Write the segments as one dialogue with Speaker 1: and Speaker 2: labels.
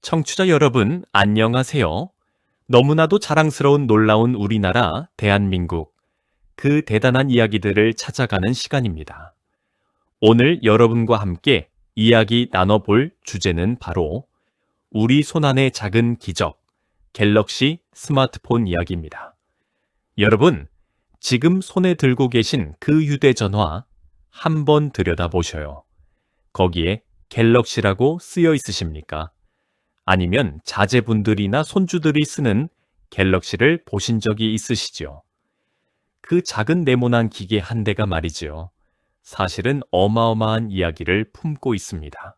Speaker 1: 청취자 여러분, 안녕하세요. 너무나도 자랑스러운 놀라운 우리나라, 대한민국. 그 대단한 이야기들을 찾아가는 시간입니다. 오늘 여러분과 함께 이야기 나눠볼 주제는 바로 우리 손안의 작은 기적, 갤럭시 스마트폰 이야기입니다. 여러분, 지금 손에 들고 계신 그 휴대전화 한번 들여다보셔요. 거기에 갤럭시라고 쓰여 있으십니까? 아니면 자제분들이나 손주들이 쓰는 갤럭시를 보신 적이 있으시죠? 그 작은 네모난 기계 한 대가 말이죠. 사실은 어마어마한 이야기를 품고 있습니다.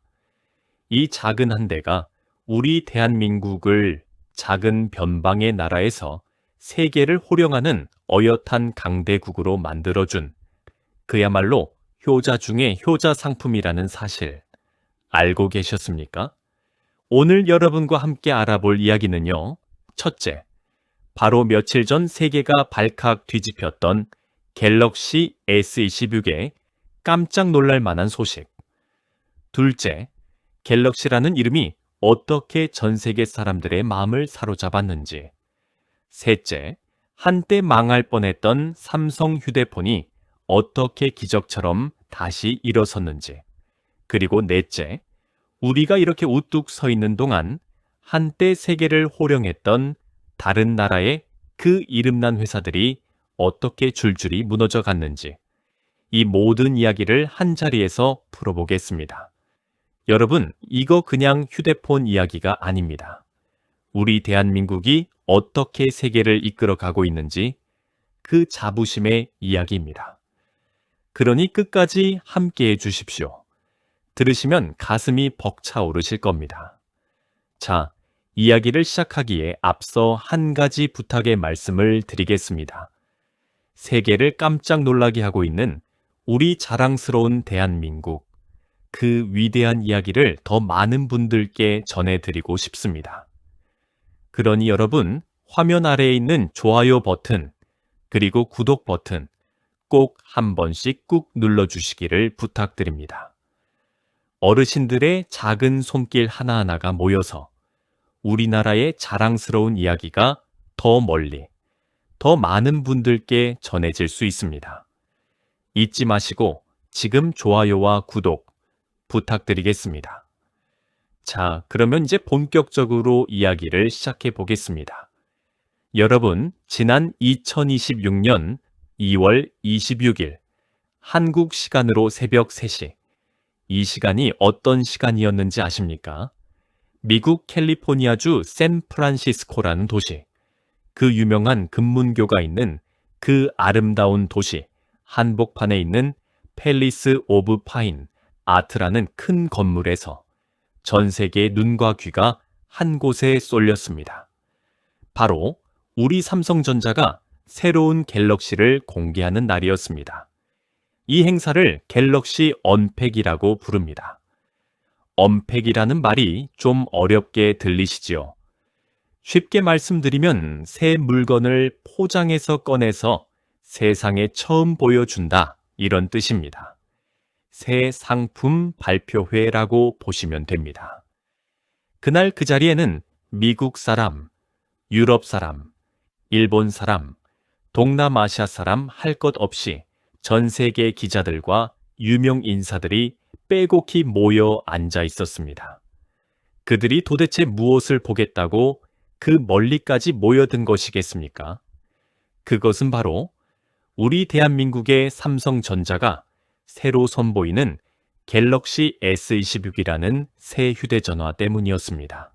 Speaker 1: 이 작은 한 대가 우리 대한민국을 작은 변방의 나라에서 세계를 호령하는 어엿한 강대국으로 만들어준 그야말로 효자 중의 효자 상품이라는 사실 알고 계셨습니까? 오늘 여러분과 함께 알아볼 이야기는요. 첫째, 바로 며칠 전 세계가 발칵 뒤집혔던 갤럭시 S26의 깜짝 놀랄 만한 소식. 둘째, 갤럭시라는 이름이 어떻게 전 세계 사람들의 마음을 사로잡았는지. 셋째, 한때 망할 뻔했던 삼성 휴대폰이 어떻게 기적처럼 다시 일어섰는지. 그리고 넷째, 우리가 이렇게 우뚝 서 있는 동안 한때 세계를 호령했던 다른 나라의 그 이름난 회사들이 어떻게 줄줄이 무너져 갔는지 이 모든 이야기를 한자리에서 풀어보겠습니다. 여러분, 이거 그냥 휴대폰 이야기가 아닙니다. 우리 대한민국이 어떻게 세계를 이끌어가고 있는지 그 자부심의 이야기입니다. 그러니 끝까지 함께해 주십시오. 들으시면 가슴이 벅차오르실 겁니다. 자, 이야기를 시작하기에 앞서 한 가지 부탁의 말씀을 드리겠습니다. 세계를 깜짝 놀라게 하고 있는 우리 자랑스러운 대한민국, 그 위대한 이야기를 더 많은 분들께 전해드리고 싶습니다. 그러니 여러분, 화면 아래에 있는 좋아요 버튼, 그리고 구독 버튼 꼭 한 번씩 꾹 눌러주시기를 부탁드립니다. 어르신들의 작은 손길 하나하나가 모여서 우리나라의 자랑스러운 이야기가 더 멀리, 더 많은 분들께 전해질 수 있습니다. 잊지 마시고 지금 좋아요와 구독 부탁드리겠습니다. 자, 그러면 이제 본격적으로 이야기를 시작해 보겠습니다. 여러분, 지난 2026년 2월 26일 한국 시간으로 새벽 3시 이 시간이 어떤 시간이었는지 아십니까? 미국 캘리포니아주 샌프란시스코라는 도시, 그 유명한 금문교가 있는 그 아름다운 도시 한복판에 있는 팰리스 오브 파인 아트라는 큰 건물에서 전 세계의 눈과 귀가 한 곳에 쏠렸습니다. 바로 우리 삼성전자가 새로운 갤럭시를 공개하는 날이었습니다. 이 행사를 갤럭시 언팩이라고 부릅니다. 언팩이라는 말이 좀 어렵게 들리시지요? 쉽게 말씀드리면 새 물건을 포장해서 꺼내서 세상에 처음 보여준다 이런 뜻입니다. 새 상품 발표회라고 보시면 됩니다. 그날 그 자리에는 미국 사람, 유럽 사람, 일본 사람, 동남아시아 사람 할 것 없이 전 세계 기자들과 유명 인사들이 빼곡히 모여 앉아 있었습니다. 그들이 도대체 무엇을 보겠다고 그 멀리까지 모여든 것이겠습니까? 그것은 바로 우리 대한민국의 삼성전자가 새로 선보이는 갤럭시 S26이라는 새 휴대전화 때문이었습니다.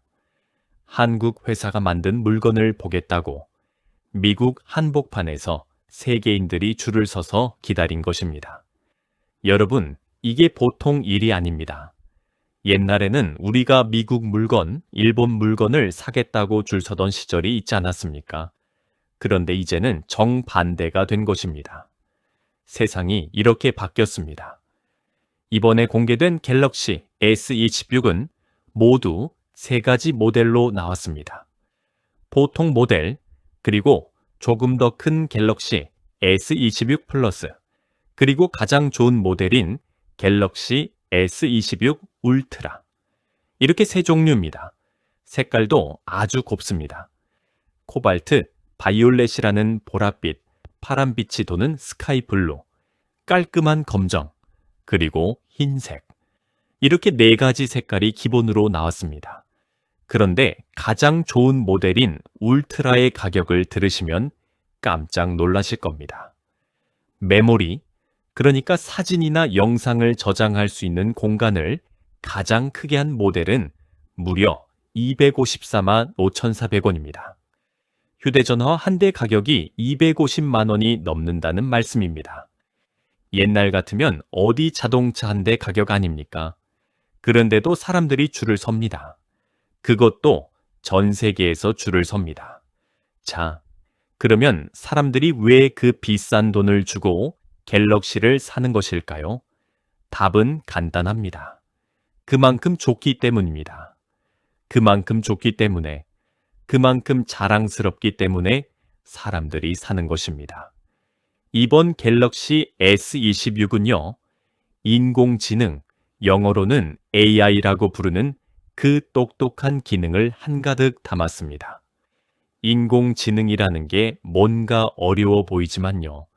Speaker 1: 한국 회사가 만든 물건을 보겠다고 미국 한복판에서 세계인들이 줄을 서서 기다린 것입니다. 여러분, 이게 보통 일이 아닙니다. 옛날에는 우리가 미국 물건, 일본 물건을 사겠다고 줄 서던 시절이 있지 않았습니까? 그런데 이제는 정반대가 된 것입니다. 세상이 이렇게 바뀌었습니다. 이번에 공개된 갤럭시 S26은 모두 3가지 모델로 나왔습니다. 보통 모델, 그리고 조금 더 큰 갤럭시 S26 플러스, 그리고 가장 좋은 모델인 갤럭시 S26 울트라. 이렇게 3종류입니다. 색깔도 아주 곱습니다. 코발트, 바이올렛이라는 보랏빛, 파란빛이 도는 스카이 블루, 깔끔한 검정, 그리고 흰색. 이렇게 4가지 색깔이 기본으로 나왔습니다. 그런데 가장 좋은 모델인 울트라의 가격을 들으시면 깜짝 놀라실 겁니다. 메모리, 그러니까 사진이나 영상을 저장할 수 있는 공간을 가장 크게 한 모델은 무려 254만 5,400원입니다. 휴대전화 한 대 가격이 250만 원이 넘는다는 말씀입니다. 옛날 같으면 어디 자동차 한 대 가격 아닙니까? 그런데도 사람들이 줄을 섭니다. 그것도 전 세계에서 줄을 섭니다. 자, 그러면 사람들이 왜 그 비싼 돈을 주고 갤럭시를 사는 것일까요? 답은 간단합니다. 그만큼 좋기 때문입니다. 그만큼 좋기 때문에, 그만큼 자랑스럽기 때문에 사람들이 사는 것입니다. 이번 갤럭시 S26은요, 인공지능, 영어로는 AI라고 부르는 그 똑똑한 기능을 한가득 담았습니다. 인공지능이라는 게 뭔가 어려워 보이지만요.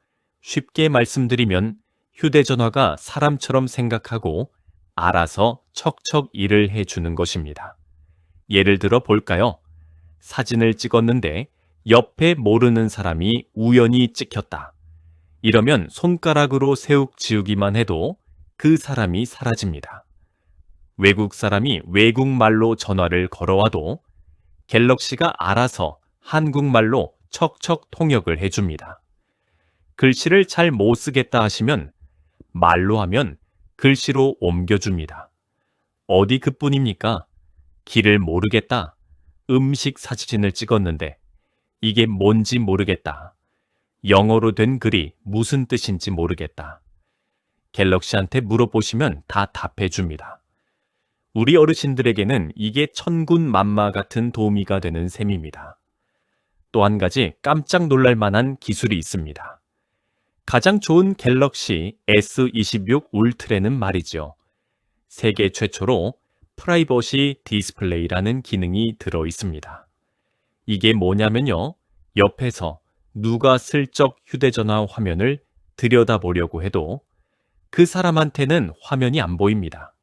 Speaker 1: 쉽게 말씀드리면 휴대전화가 사람처럼 생각하고 알아서 척척 일을 해주는 것입니다. 예를 들어 볼까요? 사진을 찍었는데 옆에 모르는 사람이 우연히 찍혔다. 이러면 손가락으로 세욱 지우기만 해도 그 사람이 사라집니다. 외국 사람이 외국말로 전화를 걸어와도 갤럭시가 알아서 한국말로 척척 통역을 해줍니다. 글씨를 잘 못 쓰겠다 하시면 말로 하면 글씨로 옮겨줍니다. 어디 그뿐입니까? 길을 모르겠다. 음식 사진을 찍었는데 이게 뭔지 모르겠다. 영어로 된 글이 무슨 뜻인지 모르겠다. 갤럭시한테 물어보시면 다 답해줍니다. 우리 어르신들에게는 이게 천군만마 같은 도우미가 되는 셈입니다. 또 한 가지 깜짝 놀랄 만한 기술이 있습니다. 가장 좋은 갤럭시 S26 울트라는 말이죠. 세계 최초로 프라이버시 디스플레이라는 기능이 들어 있습니다. 이게 뭐냐면요. 옆에서 누가 슬쩍 휴대전화 화면을 들여다보려고 해도 그 사람한테는 화면이 안 보입니다.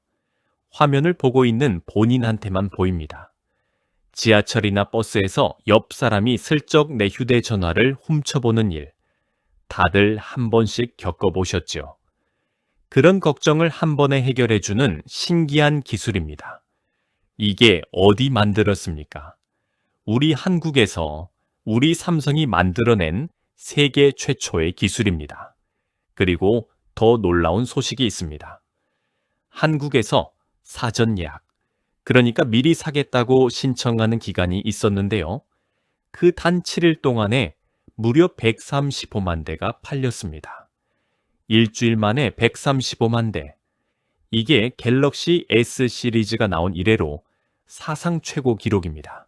Speaker 1: 화면을 보고 있는 본인한테만 보입니다. 지하철이나 버스에서 옆 사람이 슬쩍 내 휴대전화를 훔쳐보는 일, 다들 한 번씩 겪어보셨죠? 그런 걱정을 한 번에 해결해주는 신기한 기술입니다. 이게 어디 만들었습니까? 우리 한국에서 우리 삼성이 만들어낸 세계 최초의 기술입니다. 그리고 더 놀라운 소식이 있습니다. 한국에서 사전 예약, 그러니까 미리 사겠다고 신청하는 기간이 있었는데요. 그 단 7일 동안에 무려 135만 대가 팔렸습니다. 일주일 만에 135만 대. 이게 갤럭시 S 시리즈가 나온 이래로 사상 최고 기록입니다.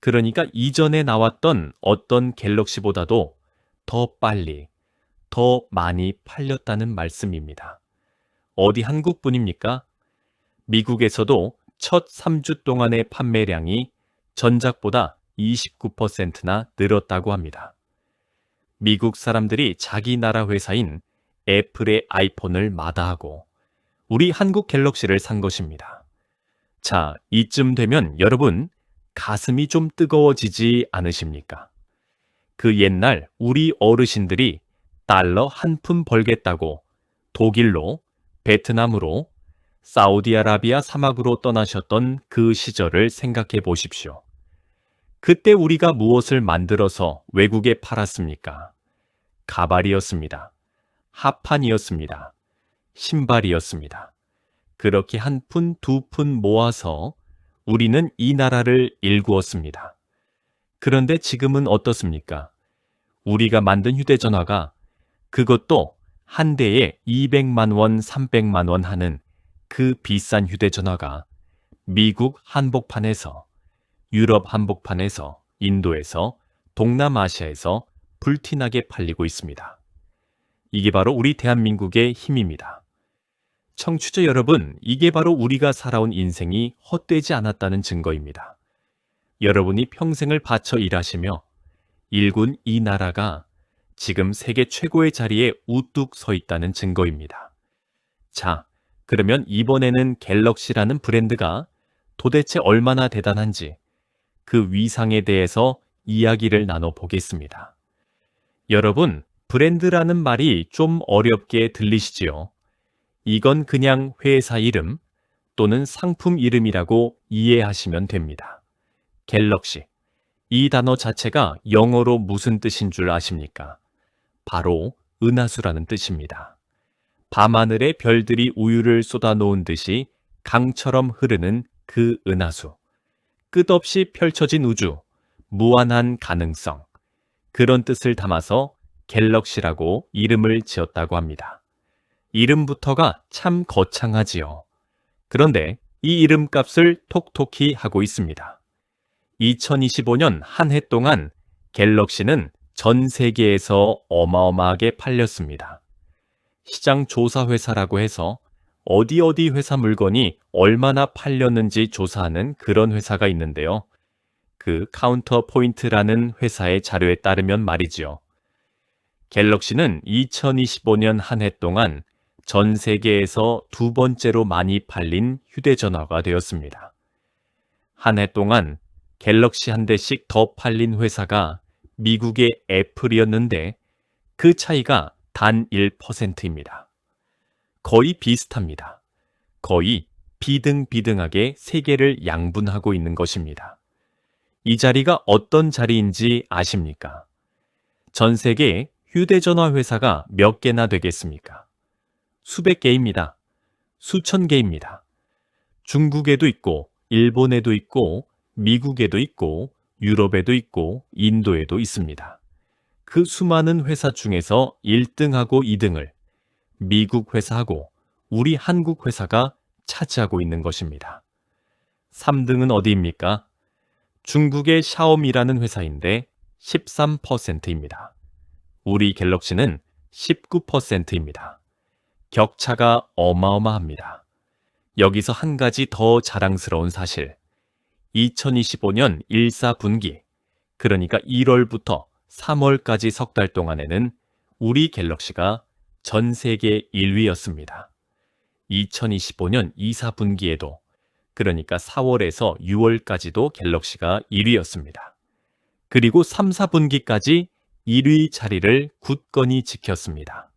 Speaker 1: 그러니까 이전에 나왔던 어떤 갤럭시보다도 더 빨리, 더 많이 팔렸다는 말씀입니다. 어디 한국뿐입니까? 미국에서도 첫 3주 동안의 판매량이 전작보다 29%나 늘었다고 합니다. 미국 사람들이 자기 나라 회사인 애플의 아이폰을 마다하고 우리 한국 갤럭시를 산 것입니다. 자, 이쯤 되면 여러분 가슴이 좀 뜨거워지지 않으십니까? 그 옛날 우리 어르신들이 달러 한 푼 벌겠다고 독일로, 베트남으로, 사우디아라비아 사막으로 떠나셨던 그 시절을 생각해 보십시오. 그때 우리가 무엇을 만들어서 외국에 팔았습니까? 가발이었습니다. 하판이었습니다. 신발이었습니다. 그렇게 한 푼, 두 푼 모아서 우리는 이 나라를 일구었습니다. 그런데 지금은 어떻습니까? 우리가 만든 휴대전화가 그것도 한 대에 200만 원, 300만 원 하는 그 비싼 휴대전화가 미국 한복판에서, 유럽 한복판에서, 인도에서, 동남아시아에서 불티나게 팔리고 있습니다. 이게 바로 우리 대한민국의 힘입니다. 청취자 여러분, 이게 바로 우리가 살아온 인생이 헛되지 않았다는 증거입니다. 여러분이 평생을 바쳐 일하시며 일군 이 나라가 지금 세계 최고의 자리에 우뚝 서 있다는 증거입니다. 자, 그러면 이번에는 갤럭시라는 브랜드가 도대체 얼마나 대단한지 그 위상에 대해서 이야기를 나눠보겠습니다. 여러분, 브랜드라는 말이 좀 어렵게 들리시지요? 이건 그냥 회사 이름 또는 상품 이름이라고 이해하시면 됩니다. 갤럭시. 이 단어 자체가 영어로 무슨 뜻인 줄 아십니까? 바로 은하수라는 뜻입니다. 밤하늘에 별들이 우유를 쏟아놓은 듯이 강처럼 흐르는 그 은하수. 끝없이 펼쳐진 우주, 무한한 가능성. 그런 뜻을 담아서 갤럭시라고 이름을 지었다고 합니다. 이름부터가 참 거창하지요. 그런데 이 이름값을 톡톡히 하고 있습니다. 2025년 한 해 동안 갤럭시는 전 세계에서 어마어마하게 팔렸습니다. 시장 조사 회사라고 해서 어디 회사 물건이 얼마나 팔렸는지 조사하는 그런 회사가 있는데요. 그 카운터포인트라는 회사의 자료에 따르면 말이지요. 갤럭시는 2025년 한 해 동안 전 세계에서 두 번째로 많이 팔린 휴대전화가 되었습니다. 한 해 동안 갤럭시 한 대씩 더 팔린 회사가 미국의 애플이었는데 그 차이가 단 1%입니다. 거의 비슷합니다. 거의 비등비등하게 세계를 양분하고 있는 것입니다. 이 자리가 어떤 자리인지 아십니까? 전 세계에 휴대전화 회사가 몇 개나 되겠습니까? 수백 개입니다. 수천 개입니다. 중국에도 있고, 일본에도 있고, 미국에도 있고, 유럽에도 있고, 인도에도 있습니다. 그 수많은 회사 중에서 1등하고 2등을 미국 회사하고 우리 한국 회사가 차지하고 있는 것입니다. 3등은 어디입니까? 중국의 샤오미라는 회사인데 13%입니다. 우리 갤럭시는 19%입니다. 격차가 어마어마합니다. 여기서 한 가지 더 자랑스러운 사실. 2025년 1사분기, 그러니까 1월부터 3월까지 석 달 동안에는 우리 갤럭시가 전 세계 1위였습니다. 2025년 2사분기에도, 그러니까 4월에서 6월까지도 갤럭시가 1위였습니다. 그리고 3, 4분기까지 1위 자리를 굳건히 지켰습니다.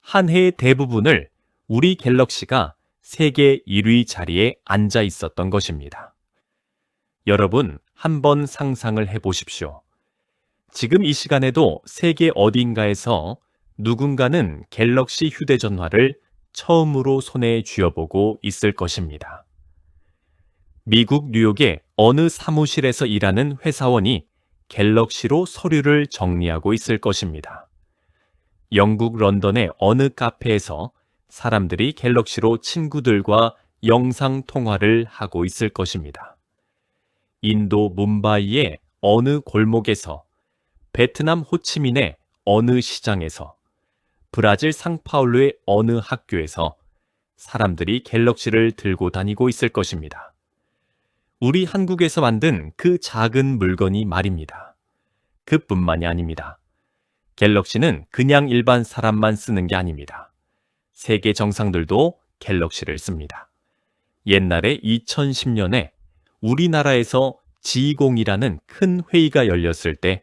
Speaker 1: 한 해의 대부분을 우리 갤럭시가 세계 1위 자리에 앉아 있었던 것입니다. 여러분, 한번 상상을 해보십시오. 지금 이 시간에도 세계 어딘가에서 누군가는 갤럭시 휴대전화를 처음으로 손에 쥐어보고 있을 것입니다. 미국 뉴욕의 어느 사무실에서 일하는 회사원이 갤럭시로 서류를 정리하고 있을 것입니다. 영국 런던의 어느 카페에서 사람들이 갤럭시로 친구들과 영상 통화를 하고 있을 것입니다. 인도 뭄바이의 어느 골목에서, 베트남 호치민의 어느 시장에서, 브라질 상파울루의 어느 학교에서 사람들이 갤럭시를 들고 다니고 있을 것입니다. 우리 한국에서 만든 그 작은 물건이 말입니다. 그뿐만이 아닙니다. 갤럭시는 그냥 일반 사람만 쓰는 게 아닙니다. 세계 정상들도 갤럭시를 씁니다. 옛날에 2010년에 우리나라에서 G20이라는 큰 회의가 열렸을 때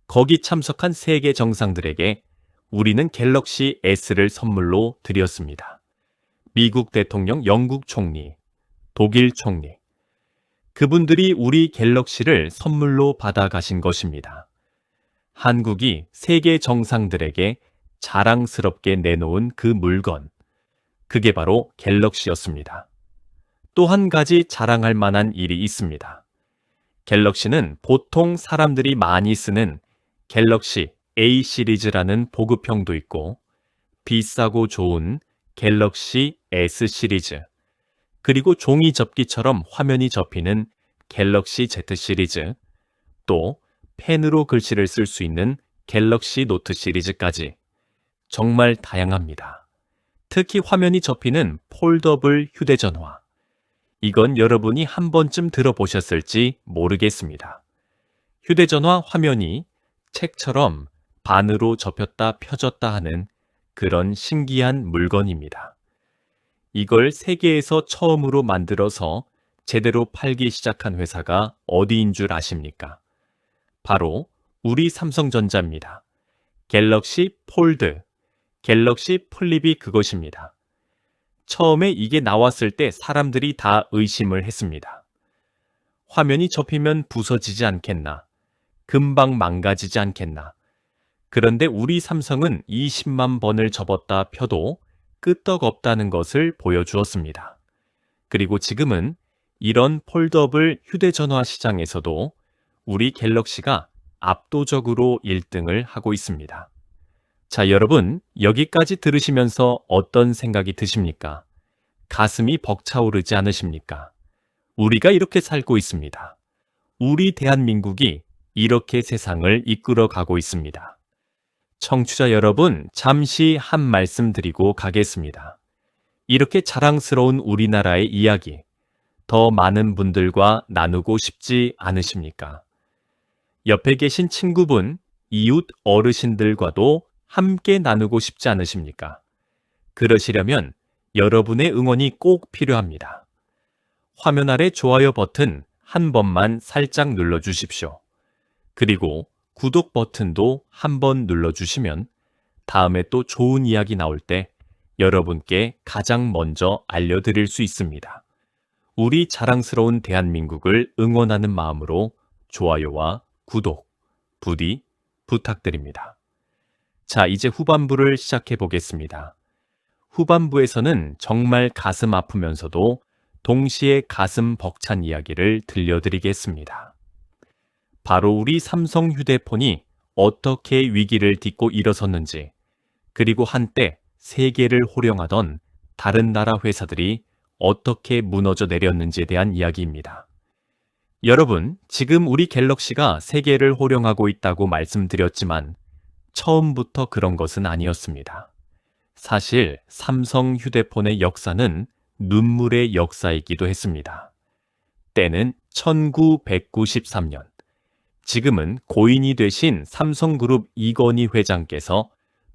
Speaker 1: 거기 참석한 세계 정상들에게 우리는 갤럭시 S를 선물로 드렸습니다. 미국 대통령, 영국 총리, 독일 총리, 그분들이 우리 갤럭시를 선물로 받아가신 것입니다. 한국이 세계 정상들에게 자랑스럽게 내놓은 그 물건, 그게 바로 갤럭시였습니다. 또 한 가지 자랑할 만한 일이 있습니다. 갤럭시는 보통 사람들이 많이 쓰는 갤럭시 A 시리즈라는 보급형도 있고, 비싸고 좋은 갤럭시 S 시리즈, 그리고 종이 접기처럼 화면이 접히는 갤럭시 Z 시리즈, 또 펜으로 글씨를 쓸 수 있는 갤럭시 노트 시리즈까지 정말 다양합니다. 특히 화면이 접히는 폴더블 휴대전화. 이건 여러분이 한 번쯤 들어보셨을지 모르겠습니다. 휴대전화 화면이 책처럼 반으로 접혔다 펴졌다 하는 그런 신기한 물건입니다. 이걸 세계에서 처음으로 만들어서 제대로 팔기 시작한 회사가 어디인 줄 아십니까? 바로 우리 삼성전자입니다. 갤럭시 폴드, 갤럭시 플립이 그것입니다. 처음에 이게 나왔을 때 사람들이 다 의심을 했습니다. 화면이 접히면 부서지지 않겠나? 금방 망가지지 않겠나? 그런데 우리 삼성은 20만 번을 접었다 펴도 끄떡없다는 것을 보여주었습니다. 그리고 지금은 이런 폴더블 휴대전화 시장에서도 우리 갤럭시가 압도적으로 1등을 하고 있습니다. 자, 여러분, 여기까지 들으시면서 어떤 생각이 드십니까? 가슴이 벅차오르지 않으십니까? 우리가 이렇게 살고 있습니다. 우리 대한민국이 이렇게 세상을 이끌어 가고 있습니다. 청취자 여러분, 잠시 한 말씀 드리고 가겠습니다. 이렇게 자랑스러운 우리나라의 이야기, 더 많은 분들과 나누고 싶지 않으십니까? 옆에 계신 친구분, 이웃 어르신들과도 함께 나누고 싶지 않으십니까? 그러시려면 여러분의 응원이 꼭 필요합니다. 화면 아래 좋아요 버튼 한 번만 살짝 눌러주십시오. 그리고 구독 버튼도 한 번 눌러주시면 다음에 또 좋은 이야기 나올 때 여러분께 가장 먼저 알려드릴 수 있습니다. 우리 자랑스러운 대한민국을 응원하는 마음으로 좋아요와 구독, 부디 부탁드립니다. 자, 이제 후반부를 시작해 보겠습니다. 후반부에서는 정말 가슴 아프면서도 동시에 가슴 벅찬 이야기를 들려드리겠습니다. 바로 우리 삼성 휴대폰이 어떻게 위기를 딛고 일어섰는지, 그리고 한때 세계를 호령하던 다른 나라 회사들이 어떻게 무너져 내렸는지에 대한 이야기입니다. 여러분, 지금 우리 갤럭시가 세계를 호령하고 있다고 말씀드렸지만 처음부터 그런 것은 아니었습니다. 사실 삼성 휴대폰의 역사는 눈물의 역사이기도 했습니다. 때는 1993년. 지금은 고인이 되신 삼성그룹 이건희 회장께서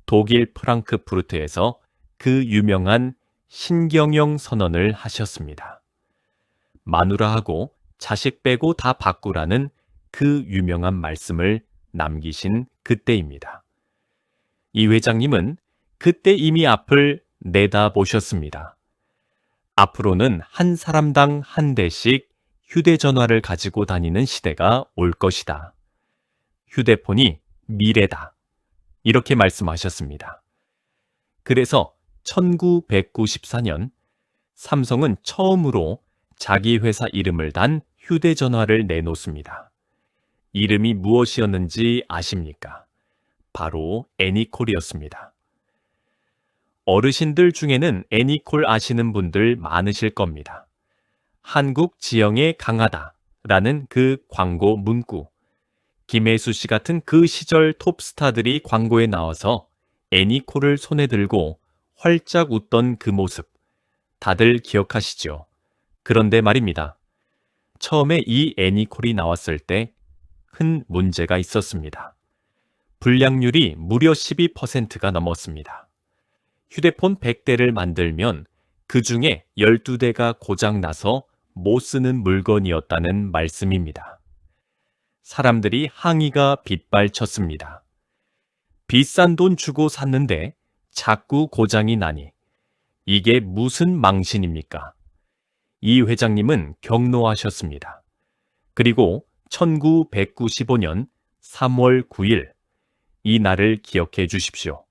Speaker 1: 독일 프랑크푸르트에서 그 유명한 신경영 선언을 하셨습니다. 마누라하고 자식 빼고 다 바꾸라는 그 유명한 말씀을 남기신 그때입니다. 이 회장님은 그때 이미 앞을 내다보셨습니다. 앞으로는 한 사람당 한 대씩 휴대전화를 가지고 다니는 시대가 올 것이다. 휴대폰이 미래다. 이렇게 말씀하셨습니다. 그래서 1994년 삼성은 처음으로 자기 회사 이름을 단 휴대전화를 내놓습니다. 이름이 무엇이었는지 아십니까? 바로 애니콜이었습니다. 어르신들 중에는 애니콜 아시는 분들 많으실 겁니다. 한국 지형에 강하다라는 그 광고 문구. 김혜수 씨 같은 그 시절 톱스타들이 광고에 나와서 애니콜을 손에 들고 활짝 웃던 그 모습. 다들 기억하시죠? 그런데 말입니다. 처음에 이 애니콜이 나왔을 때 큰 문제가 있었습니다. 불량률이 무려 12%가 넘었습니다. 휴대폰 100대를 만들면 그 중에 12대가 고장나서 못 쓰는 물건이었다는 말씀입니다. 사람들이 항의가 빗발쳤습니다. 비싼 돈 주고 샀는데 자꾸 고장이 나니 이게 무슨 망신입니까? 이 회장님은 경로하셨습니다. 그리고 1995년 3월 9일 이 날을 기억해 주십시오.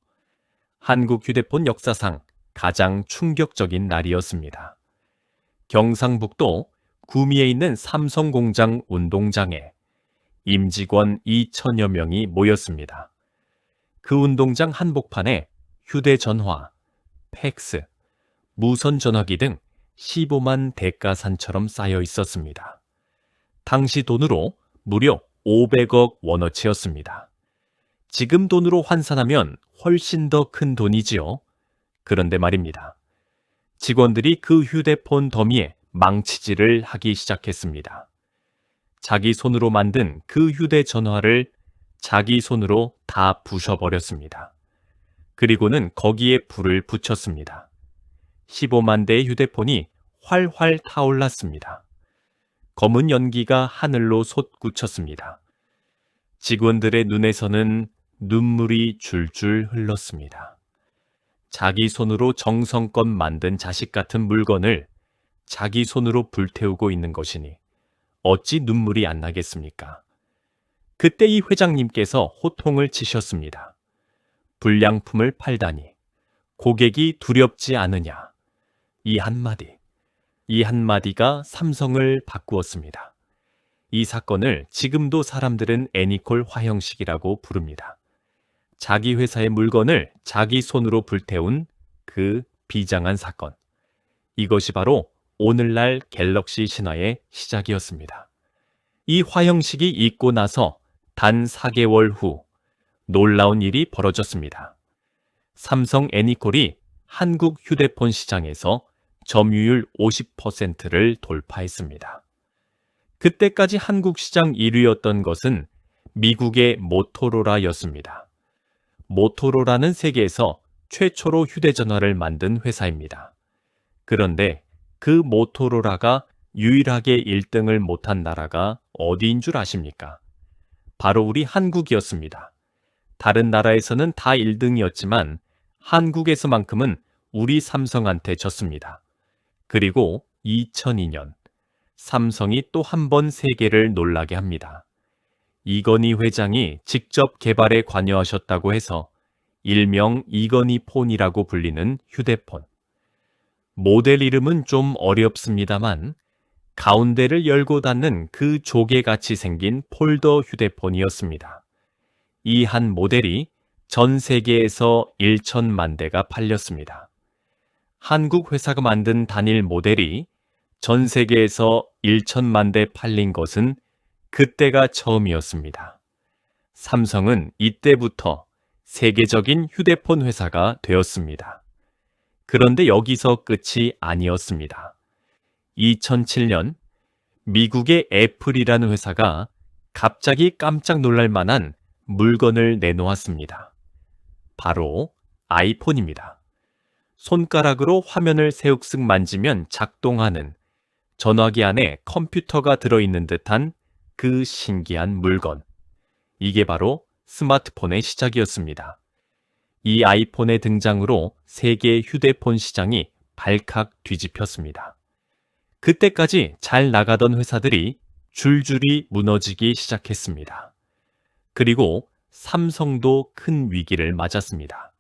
Speaker 1: 한국 휴대폰 역사상 가장 충격적인 날이었습니다. 경상북도 구미에 있는 삼성공장 운동장에 임직원 2천여 명이 모였습니다. 그 운동장 한복판에 휴대전화, 팩스, 무선전화기 등 15만 대가산처럼 쌓여 있었습니다. 당시 돈으로 무려 500억 원어치였습니다. 지금 돈으로 환산하면 훨씬 더 큰 돈이지요. 그런데 말입니다. 직원들이 그 휴대폰 더미에 망치질을 하기 시작했습니다. 자기 손으로 만든 그 휴대전화를 자기 손으로 다 부셔버렸습니다. 그리고는 거기에 불을 붙였습니다. 15만 대의 휴대폰이 활활 타올랐습니다. 검은 연기가 하늘로 솟구쳤습니다. 직원들의 눈에서는 눈물이 줄줄 흘렀습니다. 자기 손으로 정성껏 만든 자식 같은 물건을 자기 손으로 불태우고 있는 것이니 어찌 눈물이 안 나겠습니까? 그때 이 회장님께서 호통을 치셨습니다. 불량품을 팔다니 고객이 두렵지 않으냐. 이 한마디가 삼성을 바꾸었습니다. 이 사건을 지금도 사람들은 애니콜 화형식이라고 부릅니다. 자기 회사의 물건을 자기 손으로 불태운 그 비장한 사건. 이것이 바로 오늘날 갤럭시 신화의 시작이었습니다. 이 화형식이 있고 나서 단 4개월 후 놀라운 일이 벌어졌습니다. 삼성 애니콜이 한국 휴대폰 시장에서 점유율 50%를 돌파했습니다. 그때까지 한국 시장 1위였던 것은 미국의 모토로라였습니다. 모토로라는 세계에서 최초로 휴대전화를 만든 회사입니다. 그런데 그 모토로라가 유일하게 1등을 못한 나라가 어디인 줄 아십니까? 바로 우리 한국이었습니다. 다른 나라에서는 다 1등이었지만 한국에서만큼은 우리 삼성한테 졌습니다. 그리고 2002년 삼성이 또 한 번 세계를 놀라게 합니다. 이건희 회장이 직접 개발에 관여하셨다고 해서 일명 이건희 폰이라고 불리는 휴대폰. 모델 이름은 좀 어렵습니다만 가운데를 열고 닫는 그 조개같이 생긴 폴더 휴대폰이었습니다. 이 한 모델이 전 세계에서 1천만 대가 팔렸습니다. 한국 회사가 만든 단일 모델이 전 세계에서 1천만 대 팔린 것은 그때가 처음이었습니다. 삼성은 이때부터 세계적인 휴대폰 회사가 되었습니다. 그런데 여기서 끝이 아니었습니다. 2007년 미국의 애플이라는 회사가 갑자기 깜짝 놀랄 만한 물건을 내놓았습니다. 바로 아이폰입니다. 손가락으로 화면을 새욱쓱 만지면 작동하는 전화기 안에 컴퓨터가 들어있는 듯한 그 신기한 물건. 이게 바로 스마트폰의 시작이었습니다. 이 아이폰의 등장으로 세계 휴대폰 시장이 발칵 뒤집혔습니다. 그때까지 잘 나가던 회사들이 줄줄이 무너지기 시작했습니다. 그리고 삼성도 큰 위기를 맞았습니다.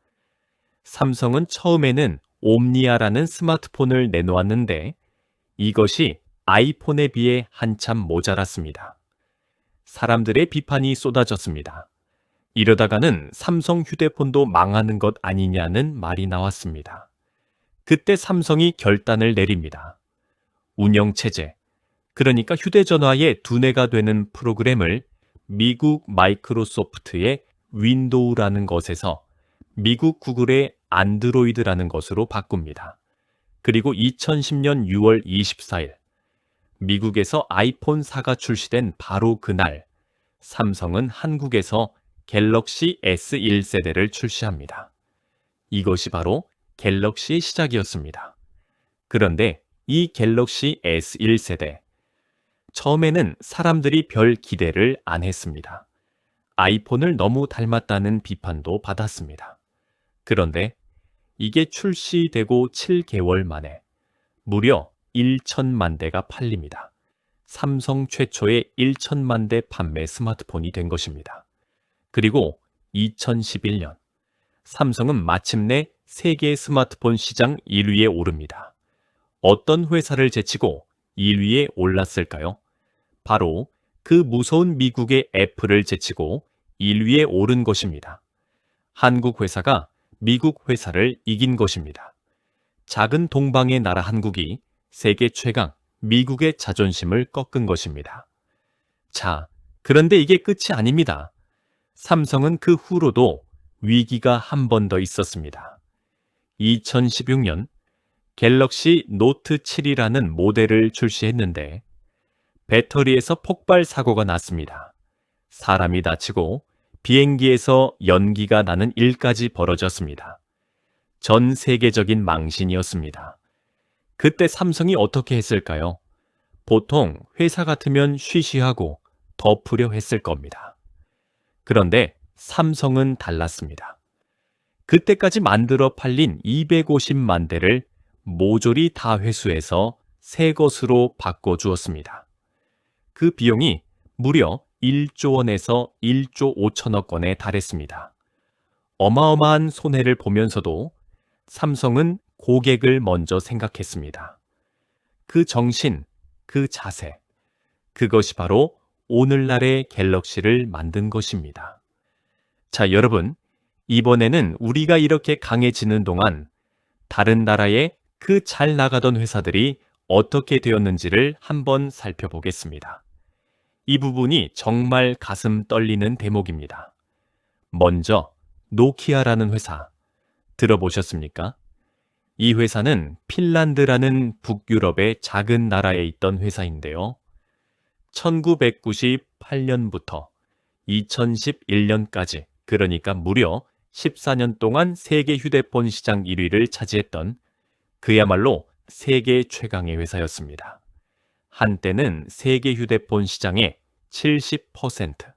Speaker 1: 삼성은 처음에는 옴니아라는 스마트폰을 내놓았는데 이것이 아이폰에 비해 한참 모자랐습니다. 사람들의 비판이 쏟아졌습니다. 이러다가는 삼성 휴대폰도 망하는 것 아니냐는 말이 나왔습니다. 그때 삼성이 결단을 내립니다. 운영체제, 그러니까 휴대전화의 두뇌가 되는 프로그램을 미국 마이크로소프트의 윈도우라는 것에서 미국 구글의 안드로이드라는 것으로 바꿉니다. 그리고 2010년 6월 24일, 미국에서 아이폰 4가 출시된 바로 그날, 삼성은 한국에서 갤럭시 S1세대를 출시합니다. 이것이 바로 갤럭시의 시작이었습니다. 그런데 이 갤럭시 S1세대, 처음에는 사람들이 별 기대를 안 했습니다. 아이폰을 너무 닮았다는 비판도 받았습니다. 그런데 이게 출시되고 7개월 만에 무려 1천만 대가 팔립니다. 삼성 최초의 1천만 대 판매 스마트폰이 된 것입니다. 그리고 2011년 삼성은 마침내 세계 스마트폰 시장 1위에 오릅니다. 어떤 회사를 제치고 1위에 올랐을까요? 바로 그 무서운 미국의 애플을 제치고 1위에 오른 것입니다. 한국 회사가 미국 회사를 이긴 것입니다. 작은 동방의 나라 한국이 세계 최강 미국의 자존심을 꺾은 것입니다. 자, 그런데 이게 끝이 아닙니다. 삼성은 그 후로도 위기가 한 번 더 있었습니다. 2016년 갤럭시 노트 7이라는 모델을 출시했는데 배터리에서 폭발 사고가 났습니다. 사람이 다치고 비행기에서 연기가 나는 일까지 벌어졌습니다. 전 세계적인 망신이었습니다. 그때 삼성이 어떻게 했을까요? 보통 회사 같으면 쉬쉬하고 덮으려 했을 겁니다. 그런데 삼성은 달랐습니다. 그때까지 만들어 팔린 250만 대를 모조리 다 회수해서 새 것으로 바꿔주었습니다. 그 비용이 무려 1조 원에서 1조 5천억 원에 달했습니다. 어마어마한 손해를 보면서도 삼성은 고객을 먼저 생각했습니다. 그 정신, 그 자세, 그것이 바로 오늘날의 갤럭시를 만든 것입니다. 자, 여러분, 이번에는 우리가 이렇게 강해지는 동안 다른 나라의 그 잘 나가던 회사들이 어떻게 되었는지를 한번 살펴보겠습니다. 이 부분이 정말 가슴 떨리는 대목입니다. 먼저 노키아라는 회사 들어보셨습니까? 이 회사는 핀란드라는 북유럽의 작은 나라에 있던 회사인데요. 1998년부터 2011년까지 그러니까 무려 14년 동안 세계 휴대폰 시장 1위를 차지했던 그야말로 세계 최강의 회사였습니다. 한때는 세계 휴대폰 시장의 70%,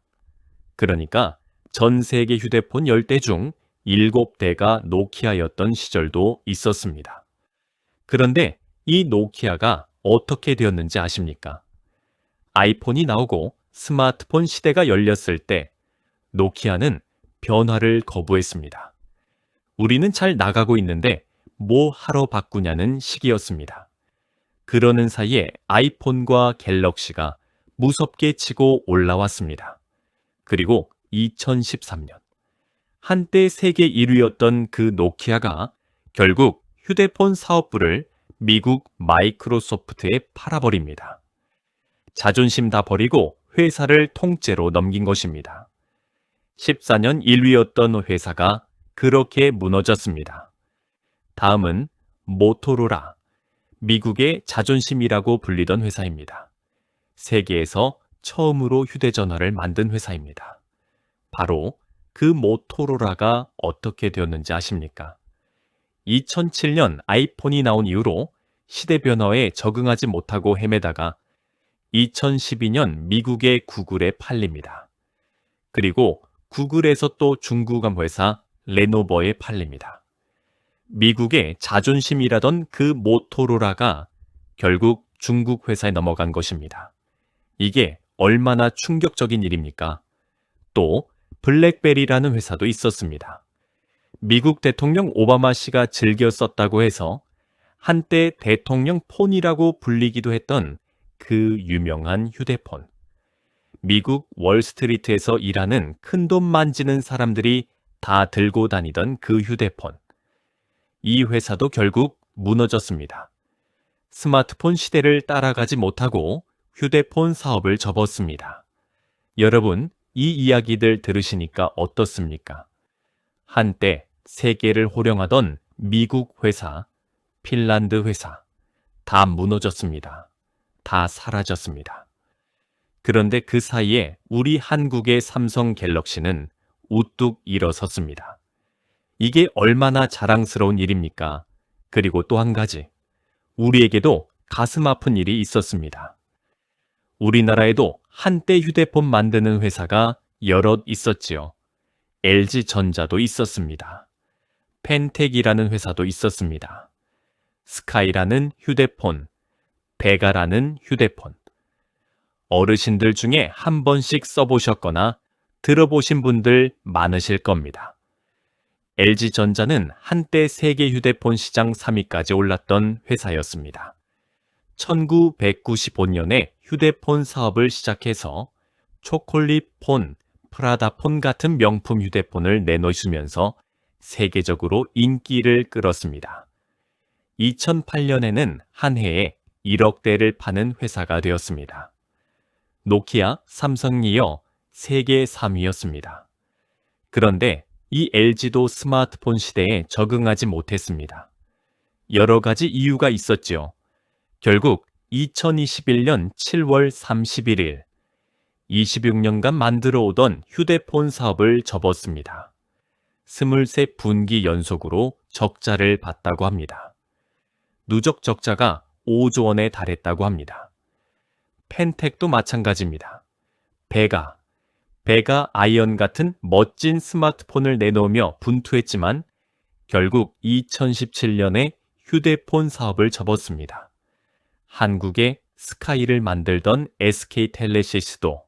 Speaker 1: 그러니까 전 세계 휴대폰 10대 중 7대가 노키아였던 시절도 있었습니다. 그런데 이 노키아가 어떻게 되었는지 아십니까? 아이폰이 나오고 스마트폰 시대가 열렸을 때 노키아는 변화를 거부했습니다. 우리는 잘 나가고 있는데 뭐 하러 바꾸냐는 시기였습니다. 그러는 사이에 아이폰과 갤럭시가 무섭게 치고 올라왔습니다. 그리고 2013년, 한때 세계 1위였던 그 노키아가 결국 휴대폰 사업부를 미국 마이크로소프트에 팔아버립니다. 자존심 다 버리고 회사를 통째로 넘긴 것입니다. 14년 1위였던 회사가 그렇게 무너졌습니다. 다음은 모토로라, 미국의 자존심이라고 불리던 회사입니다. 세계에서 처음으로 휴대전화를 만든 회사입니다. 바로 그 모토로라가 어떻게 되었는지 아십니까? 2007년 아이폰이 나온 이후로 시대 변화에 적응하지 못하고 헤매다가 2012년 미국의 구글에 팔립니다. 그리고 구글에서 또 중국암 회사 레노버에 팔립니다. 미국의 자존심이라던 그 모토로라가 결국 중국 회사에 넘어간 것입니다. 이게 얼마나 충격적인 일입니까? 또 블랙베리라는 회사도 있었습니다. 미국 대통령 오바마 씨가 즐겨 썼다고 해서 한때 대통령 폰이라고 불리기도 했던 그 유명한 휴대폰. 미국 월스트리트에서 일하는 큰돈 만지는 사람들이 다 들고 다니던 그 휴대폰. 이 회사도 결국 무너졌습니다. 스마트폰 시대를 따라가지 못하고 휴대폰 사업을 접었습니다. 여러분, 이 이야기들 들으시니까 어떻습니까? 한때 세계를 호령하던 미국 회사, 핀란드 회사, 다 무너졌습니다. 다 사라졌습니다. 그런데 그 사이에 우리 한국의 삼성 갤럭시는 우뚝 일어섰습니다. 이게 얼마나 자랑스러운 일입니까? 그리고 또 한 가지, 우리에게도 가슴 아픈 일이 있었습니다. 우리나라에도 한때 휴대폰 만드는 회사가 여럿 있었지요. LG전자도 있었습니다. 펜텍이라는 회사도 있었습니다. 스카이라는 휴대폰, 베가라는 휴대폰. 어르신들 중에 한 번씩 써보셨거나 들어보신 분들 많으실 겁니다. LG전자는 한때 세계 휴대폰 시장 3위까지 올랐던 회사였습니다. 1995년에 휴대폰 사업을 시작해서 초콜릿폰, 프라다폰 같은 명품 휴대폰을 내놓으시면서 세계적으로 인기를 끌었습니다. 2008년에는 한 해에 1억 대를 파는 회사가 되었습니다. 노키아, 삼성이 이어 세계 3위였습니다. 그런데 이 LG도 스마트폰 시대에 적응하지 못했습니다. 여러 가지 이유가 있었지요. 결국 2021년 7월 31일, 26년간 만들어 오던 휴대폰 사업을 접었습니다. 23분기 연속으로 적자를 봤다고 합니다. 누적 적자가 5조 원에 달했다고 합니다. 펜텍도 마찬가지입니다. 베가 아이언 같은 멋진 스마트폰을 내놓으며 분투했지만 결국 2017년에 휴대폰 사업을 접었습니다. 한국의 스카이를 만들던 SK텔레시스도,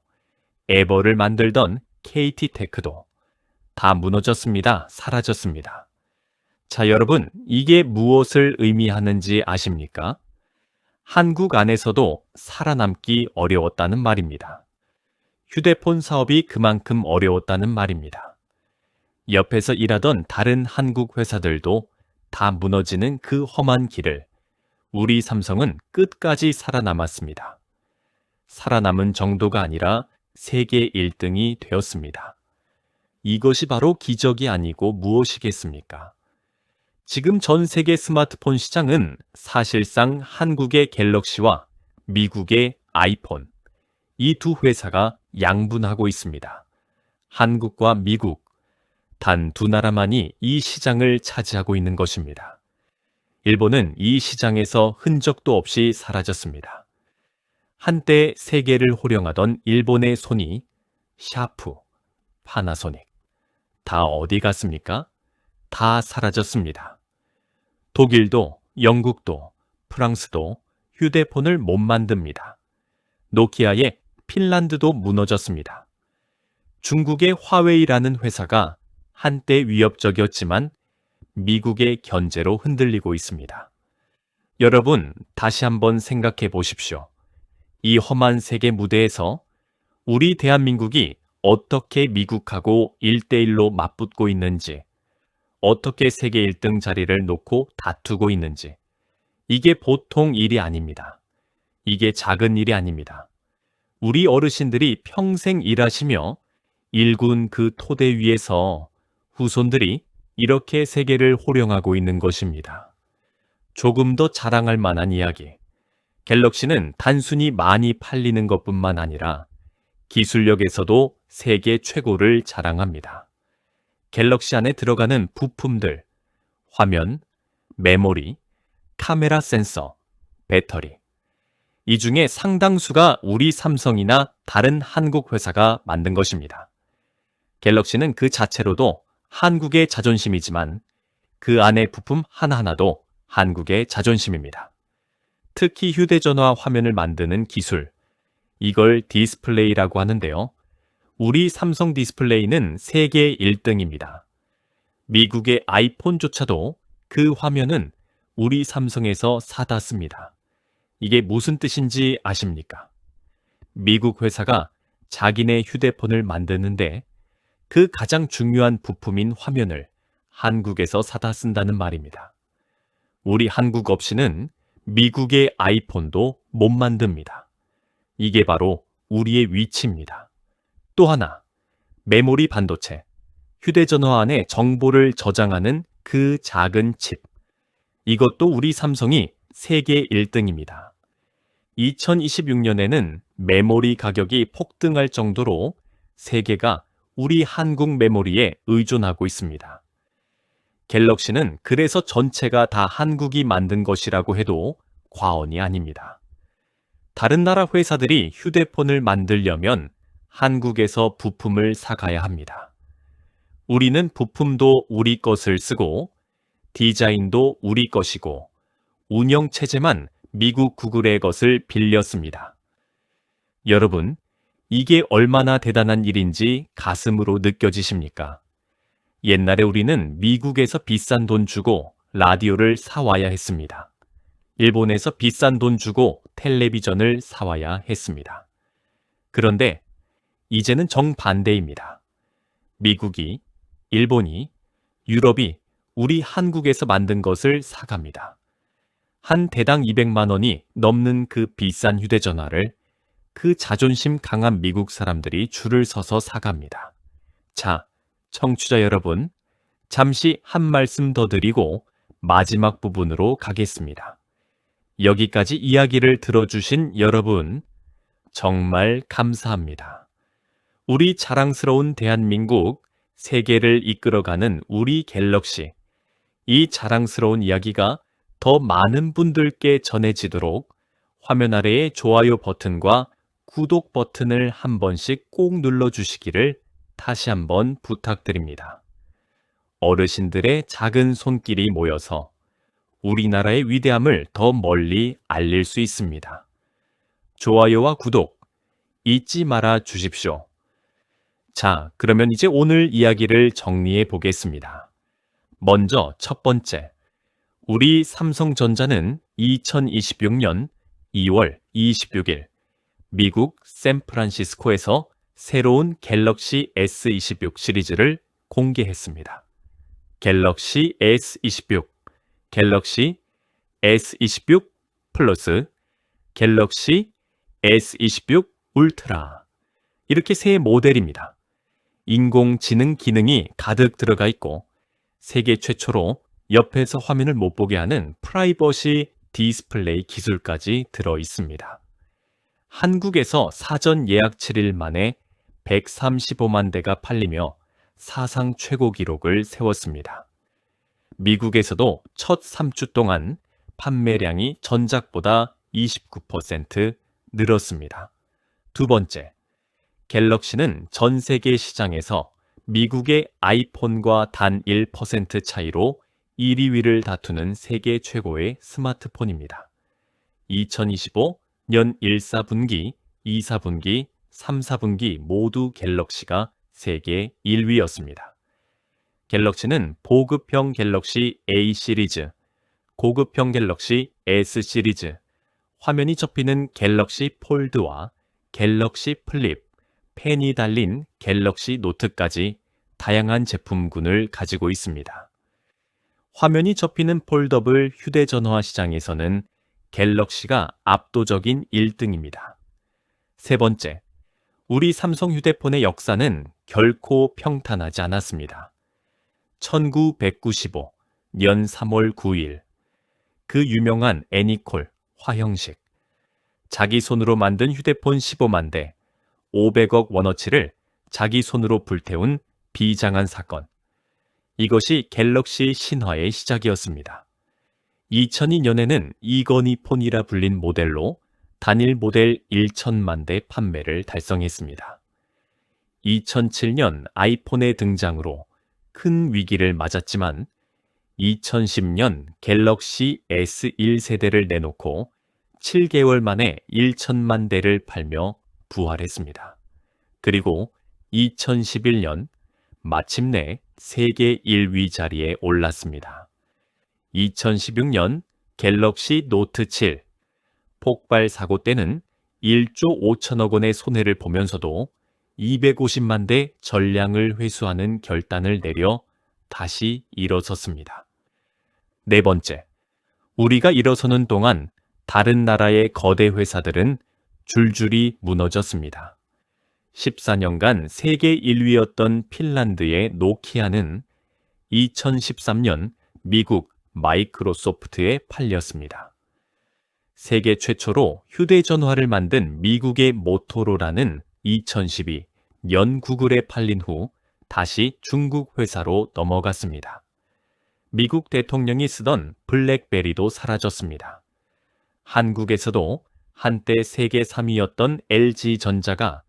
Speaker 1: 에버를 만들던 KT테크도 다 무너졌습니다. 사라졌습니다. 자, 여러분, 이게 무엇을 의미하는지 아십니까? 한국 안에서도 살아남기 어려웠다는 말입니다. 휴대폰 사업이 그만큼 어려웠다는 말입니다. 옆에서 일하던 다른 한국 회사들도 다 무너지는 그 험한 길을 우리 삼성은 끝까지 살아남았습니다. 살아남은 정도가 아니라 세계 1등이 되었습니다. 이것이 바로 기적이 아니고 무엇이겠습니까? 지금 전 세계 스마트폰 시장은 사실상 한국의 갤럭시와 미국의 아이폰, 이 두 회사가 양분하고 있습니다. 한국과 미국, 단 두 나라만이 이 시장을 차지하고 있는 것입니다. 일본은 이 시장에서 흔적도 없이 사라졌습니다. 한때 세계를 호령하던 일본의 손이 샤프, 파나소닉, 다 어디 갔습니까? 다 사라졌습니다. 독일도, 영국도, 프랑스도 휴대폰을 못 만듭니다. 노키아의 핀란드도 무너졌습니다. 중국의 화웨이라는 회사가 한때 위협적이었지만 미국의 견제로 흔들리고 있습니다. 여러분, 다시 한번 생각해 보십시오. 이 험한 세계 무대에서 우리 대한민국이 어떻게 미국하고 1대1로 맞붙고 있는지, 어떻게 세계 1등 자리를 놓고 다투고 있는지, 이게 보통 일이 아닙니다. 이게 작은 일이 아닙니다. 우리 어르신들이 평생 일하시며 일군 그 토대 위에서 후손들이 이렇게 세계를 호령하고 있는 것입니다. 조금 더 자랑할 만한 이야기. 갤럭시는 단순히 많이 팔리는 것뿐만 아니라 기술력에서도 세계 최고를 자랑합니다. 갤럭시 안에 들어가는 부품들, 화면, 메모리, 카메라 센서, 배터리. 이 중에 상당수가 우리 삼성이나 다른 한국 회사가 만든 것입니다. 갤럭시는 그 자체로도 한국의 자존심이지만 그 안의 부품 하나하나도 한국의 자존심입니다. 특히 휴대전화 화면을 만드는 기술, 이걸 디스플레이라고 하는데요. 우리 삼성 디스플레이는 세계 1등입니다. 미국의 아이폰조차도 그 화면은 우리 삼성에서 사다 씁니다. 이게 무슨 뜻인지 아십니까? 미국 회사가 자기네 휴대폰을 만드는데 그 가장 중요한 부품인 화면을 한국에서 사다 쓴다는 말입니다. 우리 한국 없이는 미국의 아이폰도 못 만듭니다. 이게 바로 우리의 위치입니다. 또 하나, 메모리 반도체, 휴대전화 안에 정보를 저장하는 그 작은 칩. 이것도 우리 삼성이 세계 1등입니다. 2026년에는 메모리 가격이 폭등할 정도로 세계가 우리 한국 메모리에 의존하고 있습니다. 갤럭시는 그래서 전체가 다 한국이 만든 것이라고 해도 과언이 아닙니다. 다른 나라 회사들이 휴대폰을 만들려면 한국에서 부품을 사가야 합니다. 우리는 부품도 우리 것을 쓰고 디자인도 우리 것이고 운영체제만 미국 구글의 것을 빌렸습니다. 여러분, 이게 얼마나 대단한 일인지 가슴으로 느껴지십니까? 옛날에 우리는 미국에서 비싼 돈 주고 라디오를 사와야 했습니다. 일본에서 비싼 돈 주고 텔레비전을 사와야 했습니다. 그런데 이제는 정반대입니다. 미국이, 일본이, 유럽이 우리 한국에서 만든 것을 사갑니다. 한 대당 200만 원이 넘는 그 비싼 휴대전화를 그 자존심 강한 미국 사람들이 줄을 서서 사갑니다. 자, 청취자 여러분, 잠시 한 말씀 더 드리고 마지막 부분으로 가겠습니다. 여기까지 이야기를 들어주신 여러분, 정말 감사합니다. 우리 자랑스러운 대한민국, 세계를 이끌어가는 우리 갤럭시, 이 자랑스러운 이야기가 더 많은 분들께 전해지도록 화면 아래의 좋아요 버튼과 구독 버튼을 한 번씩 꼭 눌러주시기를 다시 한번 부탁드립니다. 어르신들의 작은 손길이 모여서 우리나라의 위대함을 더 멀리 알릴 수 있습니다. 좋아요와 구독 잊지 말아 주십시오. 자, 그러면 이제 오늘 이야기를 정리해 보겠습니다. 먼저 첫 번째, 우리 삼성전자는 2026년 2월 26일 미국 샌프란시스코에서 새로운 갤럭시 S26 시리즈를 공개했습니다. 갤럭시 S26, 갤럭시 S26 플러스, 갤럭시 S26 울트라, 이렇게 세 모델입니다. 인공지능 기능이 가득 들어가 있고 세계 최초로 옆에서 화면을 못 보게 하는 프라이버시 디스플레이 기술까지 들어 있습니다. 한국에서 사전 예약 7일 만에 135만 대가 팔리며 사상 최고 기록을 세웠습니다. 미국에서도 첫 3주 동안 판매량이 전작보다 29% 늘었습니다. 두 번째, 갤럭시는 전 세계 시장에서 미국의 아이폰과 단 1% 차이로 1, 2위를 다투는 세계 최고의 스마트폰입니다. 2025년 1, 4분기, 2, 4분기, 3, 4분기 모두 갤럭시가 세계 1위였습니다. 갤럭시는 보급형 갤럭시 A 시리즈, 고급형 갤럭시 S 시리즈, 화면이 접히는 갤럭시 폴드와 갤럭시 플립, 펜이 달린 갤럭시 노트까지 다양한 제품군을 가지고 있습니다. 화면이 접히는 폴더블 휴대전화 시장에서는 갤럭시가 압도적인 1등입니다. 세 번째, 우리 삼성 휴대폰의 역사는 결코 평탄하지 않았습니다. 1995년 3월 9일, 그 유명한 애니콜, 화형식, 자기 손으로 만든 휴대폰 15만 대, 500억 원어치를 자기 손으로 불태운 비장한 사건. 이것이 갤럭시 신화의 시작이었습니다. 2002년에는 이건희 폰이라 불린 모델로 단일 모델 1천만 대 판매를 달성했습니다. 2007년 아이폰의 등장으로 큰 위기를 맞았지만 2010년 갤럭시 S1 세대를 내놓고 7개월 만에 1천만 대를 팔며 부활했습니다. 그리고 2011년 마침내 세계 1위 자리에 올랐습니다. 2016년 갤럭시 노트 7 폭발 사고 때는 1조 5천억 원의 손해를 보면서도 250만 대 전량을 회수하는 결단을 내려 다시 일어섰습니다. 네 번째, 우리가 일어서는 동안 다른 나라의 거대 회사들은 줄줄이 무너졌습니다. 14년간 세계 1위였던 핀란드의 노키아는 2013년 미국 마이크로소프트에 팔렸습니다. 세계 최초로 휴대전화를 만든 미국의 모토로라는 2012년 구글에 팔린 후 다시 중국 회사로 넘어갔습니다. 미국 대통령이 쓰던 블랙베리도 사라졌습니다. 한국에서도 한때 세계 3위였던 LG전자가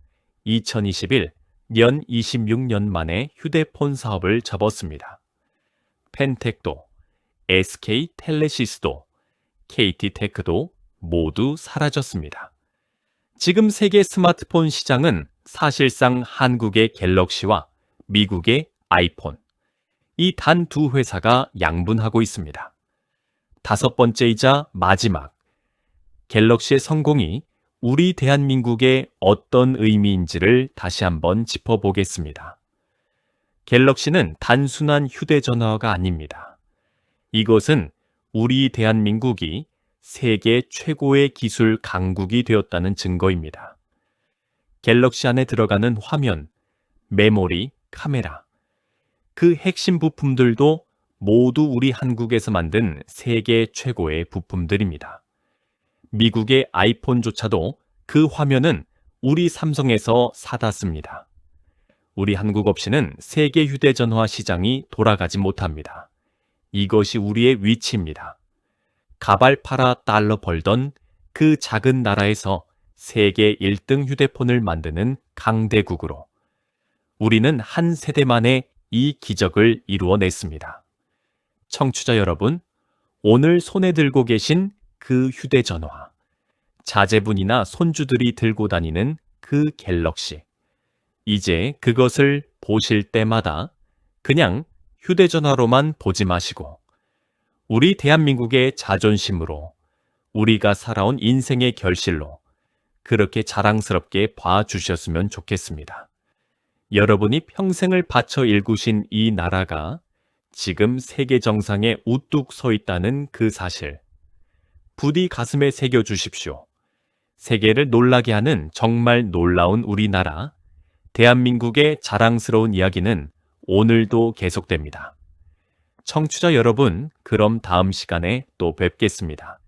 Speaker 1: 2021년 26년 만에 휴대폰 사업을 접었습니다. 펜텍도, SK텔레시스도, KT테크도 모두 사라졌습니다. 지금 세계 스마트폰 시장은 사실상 한국의 갤럭시와 미국의 아이폰, 이 단 두 회사가 양분하고 있습니다. 다섯 번째이자 마지막, 갤럭시의 성공이 우리 대한민국의 어떤 의미인지를 다시 한번 짚어보겠습니다. 갤럭시는 단순한 휴대전화가 아닙니다. 이것은 우리 대한민국이 세계 최고의 기술 강국이 되었다는 증거입니다. 갤럭시 안에 들어가는 화면, 메모리, 카메라, 그 핵심 부품들도 모두 우리 한국에서 만든 세계 최고의 부품들입니다. 미국의 아이폰조차도 그 화면은 우리 삼성에서 사다 씁니다. 우리 한국 없이는 세계 휴대전화 시장이 돌아가지 못합니다. 이것이 우리의 위치입니다. 가발 팔아 달러 벌던 그 작은 나라에서 세계 1등 휴대폰을 만드는 강대국으로 우리는 한 세대 만에 이 기적을 이루어냈습니다. 청취자 여러분, 오늘 손에 들고 계신 그 휴대전화, 자제분이나 손주들이 들고 다니는 그 갤럭시, 이제 그것을 보실 때마다 그냥 휴대전화로만 보지 마시고 우리 대한민국의 자존심으로 우리가 살아온 인생의 결실로 그렇게 자랑스럽게 봐주셨으면 좋겠습니다. 여러분이 평생을 바쳐 일구신 이 나라가 지금 세계 정상에 우뚝 서 있다는 그 사실, 부디 가슴에 새겨 주십시오. 세계를 놀라게 하는 정말 놀라운 우리나라, 대한민국의 자랑스러운 이야기는 오늘도 계속됩니다. 청취자 여러분, 그럼 다음 시간에 또 뵙겠습니다.